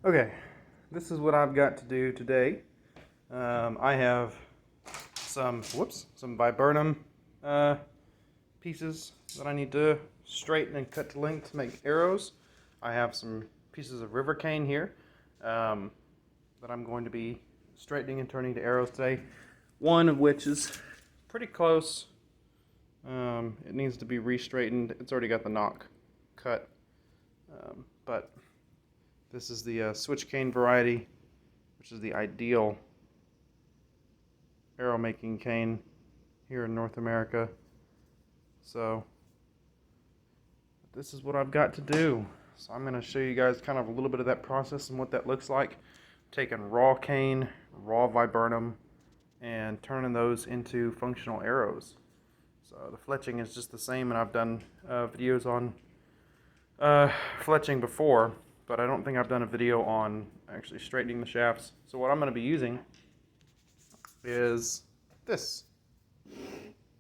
Okay, this is what I've got to do today. I have some viburnum pieces that I need to straighten and cut to length to make arrows. I have some pieces of rivercane here that I'm going to be straightening and turning to arrows today. One of which is pretty close. It needs to be re-straightened. It's already got the knock cut, but this is the switch cane variety, which is the ideal arrow making cane here in North America. So this is what I've got to do. So I'm going to show you guys kind of a little bit of that process and what that looks like. Taking raw cane, raw viburnum, and turning those into functional arrows. So the fletching is just the same, and I've done videos on fletching before, but I don't think I've done a video on actually straightening the shafts. So what I'm going to be using is this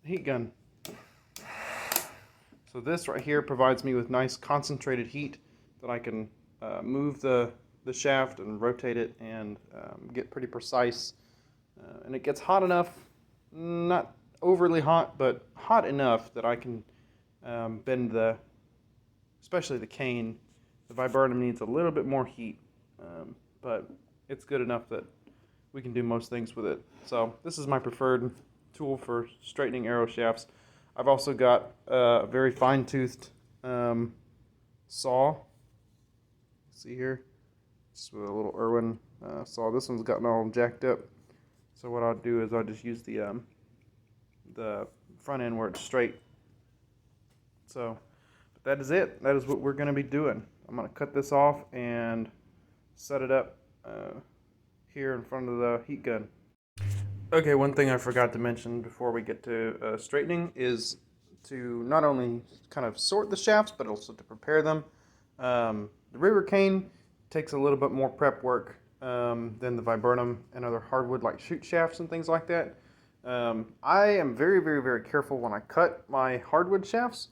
heat gun. So this right here provides me with nice concentrated heat that I can move the shaft and rotate it and get pretty precise. And it gets hot enough, not overly hot, but hot enough that I can bend especially the cane. The viburnum needs a little bit more heat, but it's good enough that we can do most things with it. So this is my preferred tool for straightening arrow shafts. I've also got a very fine-toothed saw. See here? Just with a little Irwin saw. This one's gotten all jacked up. So what I'll do is I'll just use the front end where it's straight. So but that is it. That is what we're going to be doing. I'm going to cut this off and set it up here in front of the heat gun. Okay, one thing I forgot to mention before we get to straightening is to not only kind of sort the shafts, but also to prepare them. The river cane takes a little bit more prep work than the viburnum and other hardwood like chute shafts and things like that. I am very, very, very careful when I cut my hardwood shafts.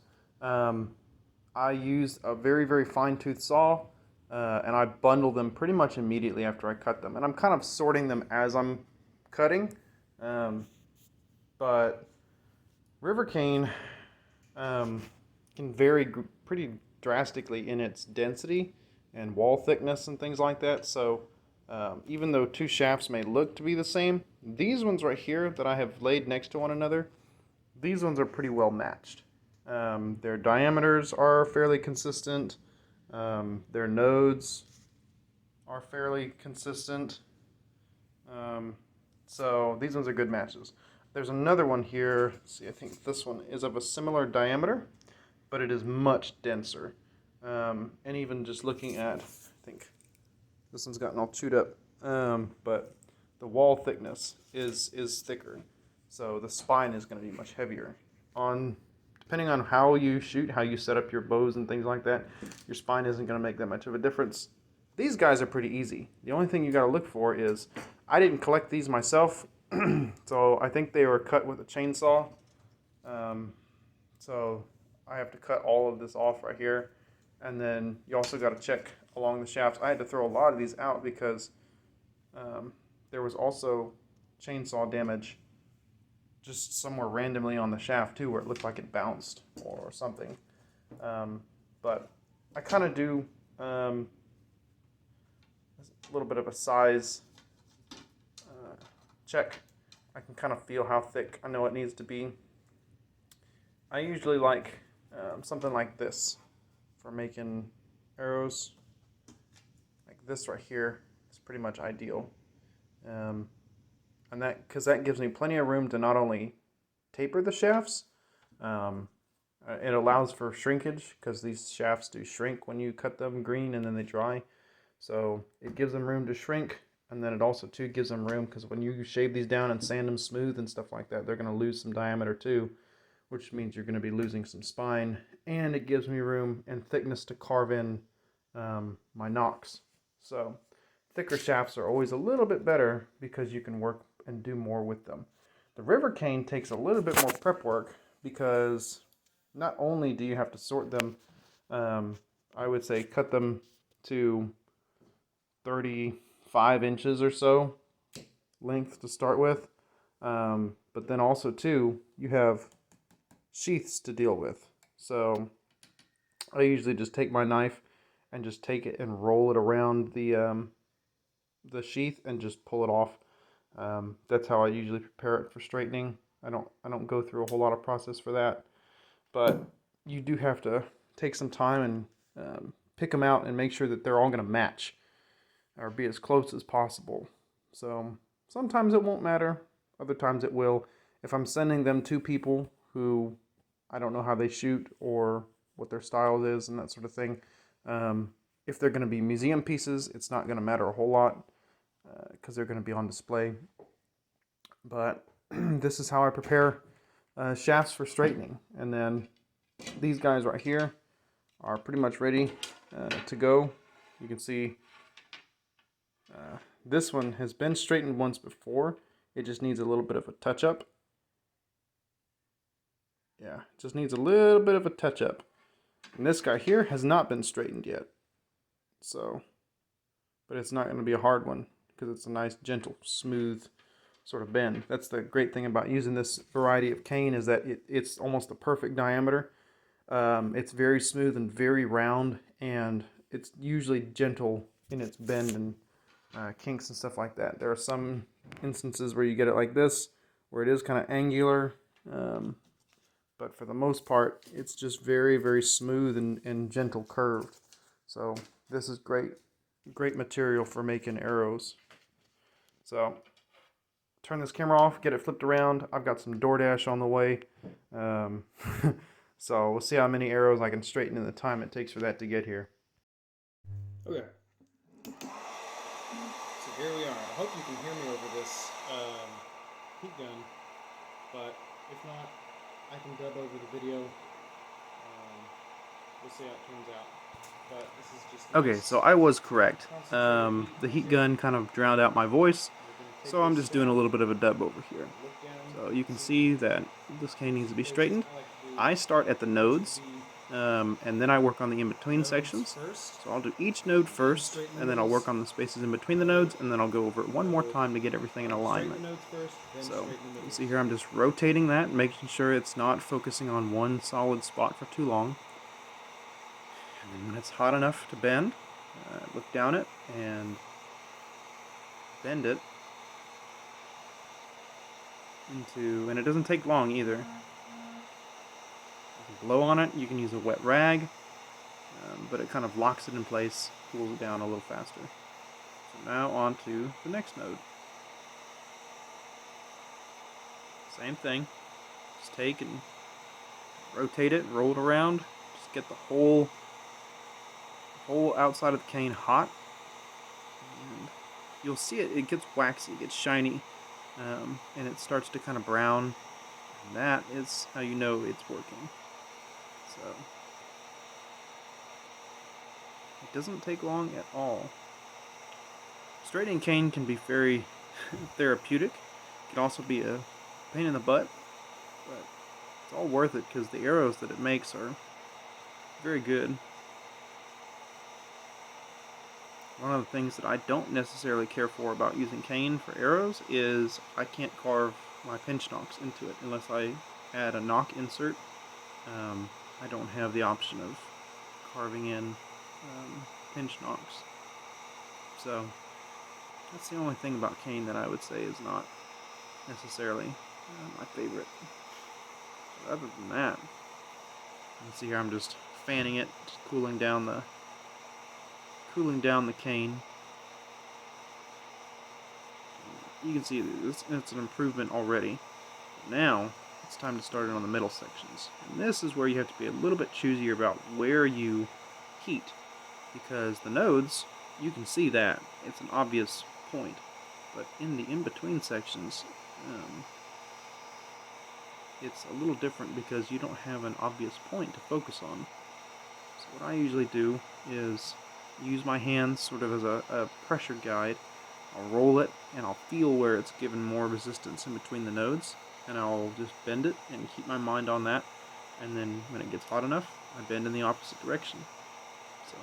I use a very, very fine-tooth saw, and I bundle them pretty much immediately after I cut them. And I'm kind of sorting them as I'm cutting. But river cane can vary pretty drastically in its density and wall thickness and things like that. So even though two shafts may look to be the same, these ones right here that I have laid next to one another, these ones are pretty well matched. Their diameters are fairly consistent. Their nodes are fairly consistent. So these ones are good matches. There's another one here. Let's see, I think this one is of a similar diameter, but it is much denser. And even just looking at, I think this one's gotten all chewed up, but the wall thickness is thicker. So the spine is going to be much heavier. Depending on how you shoot, how you set up your bows and things like that, your spine isn't going to make that much of a difference. These guys are pretty easy. The only thing you got to look for is, I didn't collect these myself, so I think they were cut with a chainsaw. So I have to cut all of this off right here. And then you also got to check along the shafts. I had to throw a lot of these out because there was also chainsaw damage just somewhere randomly on the shaft too, where it looked like it bounced or something. But I kind of do a little bit of a size check. I can kind of feel how thick I know it needs to be. I usually like something like this for making arrows. Like this right here is pretty much ideal. And because that gives me plenty of room to not only taper the shafts, it allows for shrinkage because these shafts do shrink when you cut them green and then they dry. So it gives them room to shrink, and then it also too gives them room because when you shave these down and sand them smooth and stuff like that, they're going to lose some diameter too, which means you're going to be losing some spine, and it gives me room and thickness to carve in my nocks. So thicker shafts are always a little bit better because you can work and do more with them. The river cane takes a little bit more prep work because not only do you have to sort them, I would say cut them to 35 inches or so length to start with. But then also too, you have sheaths to deal with. So I usually just take my knife and just take it and roll it around the sheath and just pull it off. That's how I usually prepare it for straightening. I don't go through a whole lot of process for that, but you do have to take some time and pick them out and make sure that they're all going to match or be as close as possible. So sometimes it won't matter, other times it will. If I'm sending them to people who I don't know how they shoot or what their style is and that sort of thing, if they're going to be museum pieces, it's not going to matter a whole lot because they're going to be on display. But this is how I prepare shafts for straightening. And then these guys right here are pretty much ready to go. You can see this one has been straightened once before. It just needs a little bit of a touch-up. Yeah, it just needs a little bit of a touch-up. And this guy here has not been straightened yet. So, but it's not going to be a hard one because it's a nice, gentle, smooth sort of bend. That's the great thing about using this variety of cane, is that it's almost the perfect diameter. It's very smooth and very round, and it's usually gentle in its bend and kinks and stuff like that. There are some instances where you get it like this, where it is kind of angular, but for the most part, it's just very, very smooth and gentle curved. So this is great material for making arrows. So turn this camera off, get it flipped around. I've got some DoorDash on the way. So we'll see how many arrows I can straighten in the time it takes for that to get here. Okay. So here we are. I hope you can hear me over this heat gun, but if not, I can dub over the video. We'll see how it turns out. But this is just okay, so I was correct. The heat gun kind of drowned out my voice, so I'm just doing a little bit of a dub over here. So you can see that this cane needs to be straightened. I start at the nodes, and then I work on the in-between sections. So I'll do each node first, and then I'll work on the spaces in between the nodes, and then I'll go over it one more time to get everything in alignment. So you see here I'm just rotating that, making sure it's not focusing on one solid spot for too long. And then when it's hot enough to bend, look down it and bend it into, and it doesn't take long either. You can blow on it, you can use a wet rag, but it kind of locks it in place, cools it down a little faster. So now on to the next node. Same thing, just take and rotate it, roll it around, just get the whole outside of the cane hot. And you'll see it gets waxy, it gets shiny, and it starts to kind of brown, and that is how you know it's working. So it doesn't take long at all. Straightening cane can be very therapeutic. It can also be a pain in the butt, but it's all worth it because the arrows that it makes are very good. One of the things that I don't necessarily care for about using cane for arrows is I can't carve my pinch nocks into it unless I add a nock insert. I don't have the option of carving in pinch nocks. So that's the only thing about cane that I would say is not necessarily my favorite. But other than that, you can see here I'm just fanning it, just cooling down the cane. You can see it's an improvement already. Now it's time to start it on the middle sections, and this is where you have to be a little bit choosier about where you heat, because the nodes, you can see that it's an obvious point, but in the in-between sections it's a little different because you don't have an obvious point to focus on. So what I usually do is use my hands sort of as a pressure guide. I'll roll it and I'll feel where it's given more resistance in between the nodes, and I'll just bend it and keep my mind on that, and then when it gets hot enough I bend in the opposite direction. So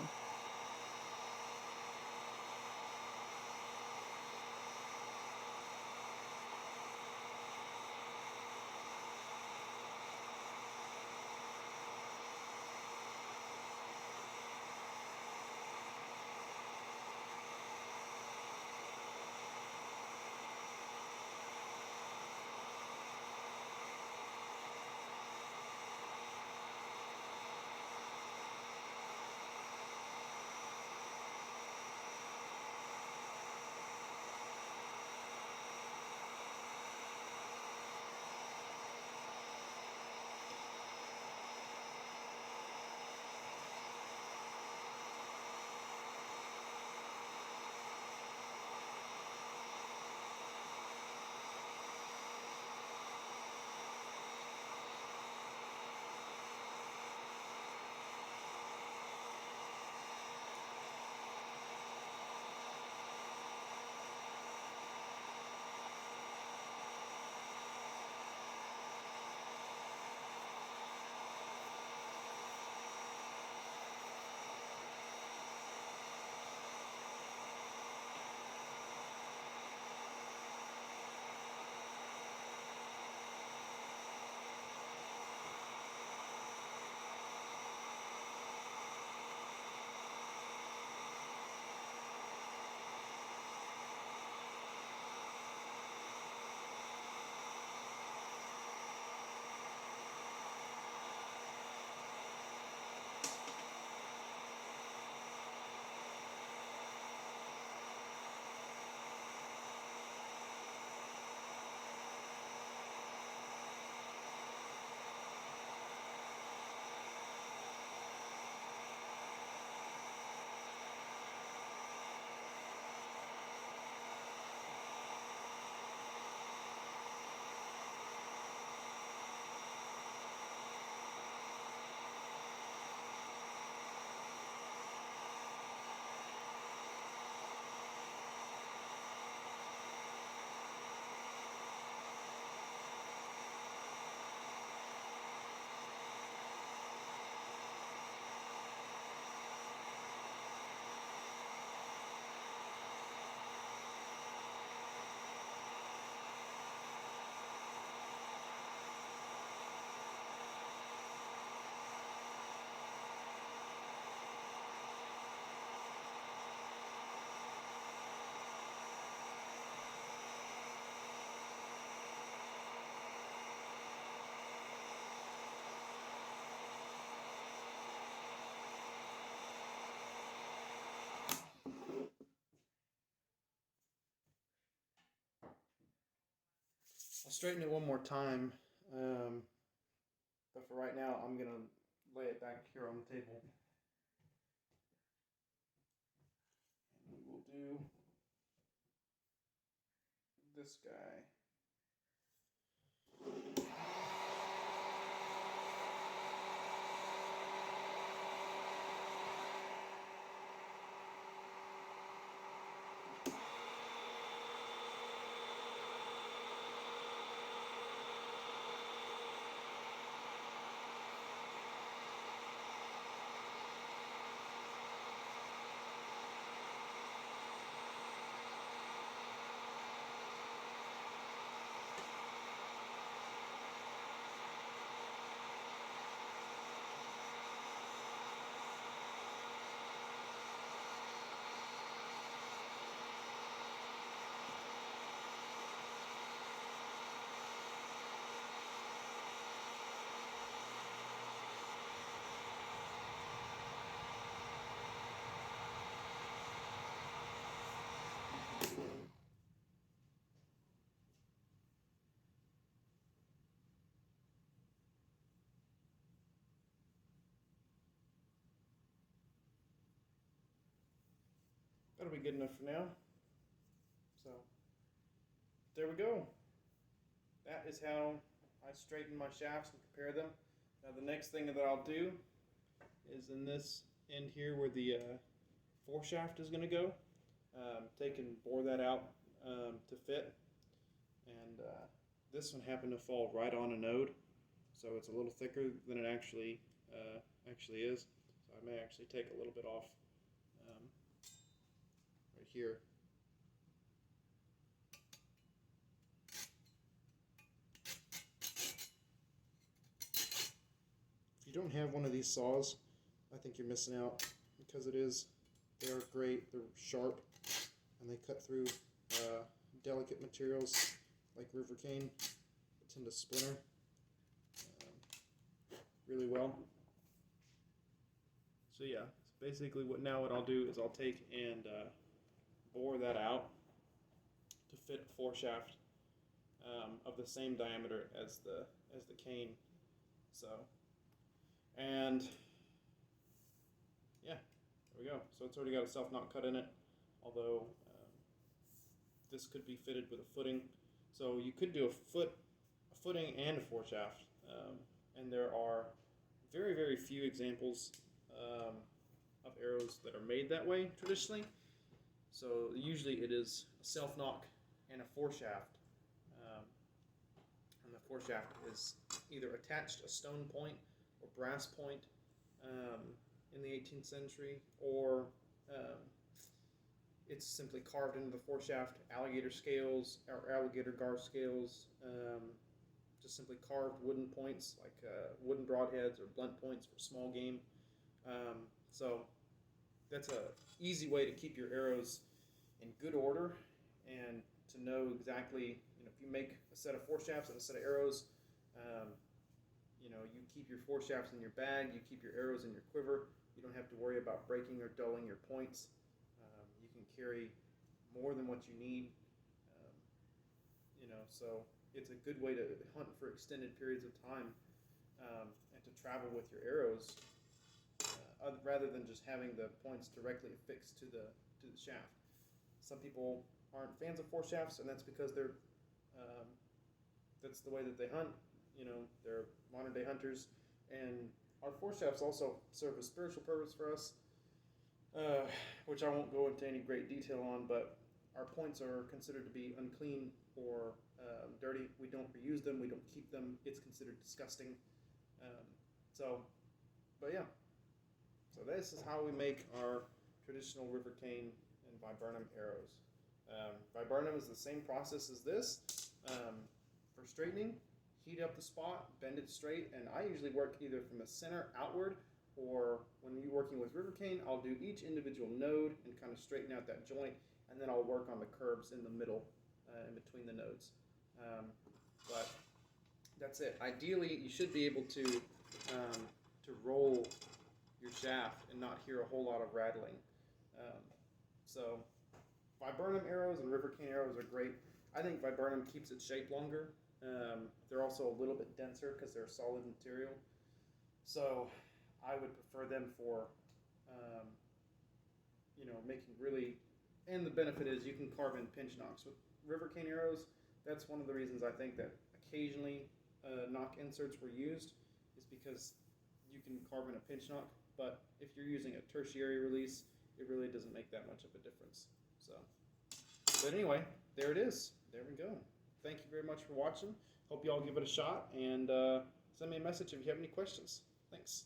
I'll straighten it one more time, but for right now, I'm gonna lay it back here on the table. And we will do this guy. That'll be good enough for now. So, there we go. That is how I straighten my shafts and compare them. Now the next thing that I'll do is in this end here where the foreshaft is going to go. Take and bore that out to fit. And this one happened to fall right on a node, so it's a little thicker than it actually is. So I may actually take a little bit off right here. If you don't have one of these saws, I think you're missing out, because they are great, they're sharp, and they cut through delicate materials like rivercane that tend to splinter really well. So yeah, so basically what I'll do is I'll take and bore that out to fit a foreshaft of the same diameter as the cane. So, and yeah, there we go. So it's already got a self-knot cut in it, although this could be fitted with a footing. So you could do a footing and a foreshaft, and there are very, very few examples of arrows that are made that way traditionally. So usually it is a self-knock and a foreshaft, and the foreshaft is either attached a stone point or brass point in the 18th century, or it's simply carved into the foreshaft, alligator scales or alligator gar scales, just simply carved wooden points like wooden broadheads or blunt points for small game. So that's a easy way to keep your arrows in good order and to know exactly, if you make a set of foreshafts and a set of arrows, you keep your foreshafts in your bag, you keep your arrows in your quiver. You don't have to worry about breaking or dulling your points. You can carry more than what you need. So it's a good way to hunt for extended periods of time and to travel with your arrows rather than just having the points directly affixed to the shaft. Some people aren't fans of foreshafts, and that's because that's the way that they hunt. They're modern day hunters, and our foreshafts also serve a spiritual purpose for us, which I won't go into any great detail on, but our points are considered to be unclean or dirty. We don't reuse them, we don't keep them. It's considered disgusting. But yeah. So this is how we make our traditional rivercane and viburnum arrows. Viburnum is the same process as this. For straightening, heat up the spot, bend it straight, and I usually work either from the center outward, or when you're working with rivercane, I'll do each individual node and kind of straighten out that joint, and then I'll work on the curves in the middle, in between the nodes. But that's it. Ideally, you should be able to roll your shaft and not hear a whole lot of rattling. Viburnum arrows and rivercane arrows are great. I think viburnum keeps its shape longer, They're also a little bit denser because they're a solid material. So I would prefer them for, um, making really. And the benefit is you can carve in pinch knocks with rivercane arrows. That's one of the reasons I think that occasionally knock inserts were used, is because you can carve in a pinch knock. But if you're using a tertiary release, it really doesn't make that much of a difference. So, but anyway, there it is. There we go. Thank you very much for watching. Hope you all give it a shot, and send me a message if you have any questions. Thanks.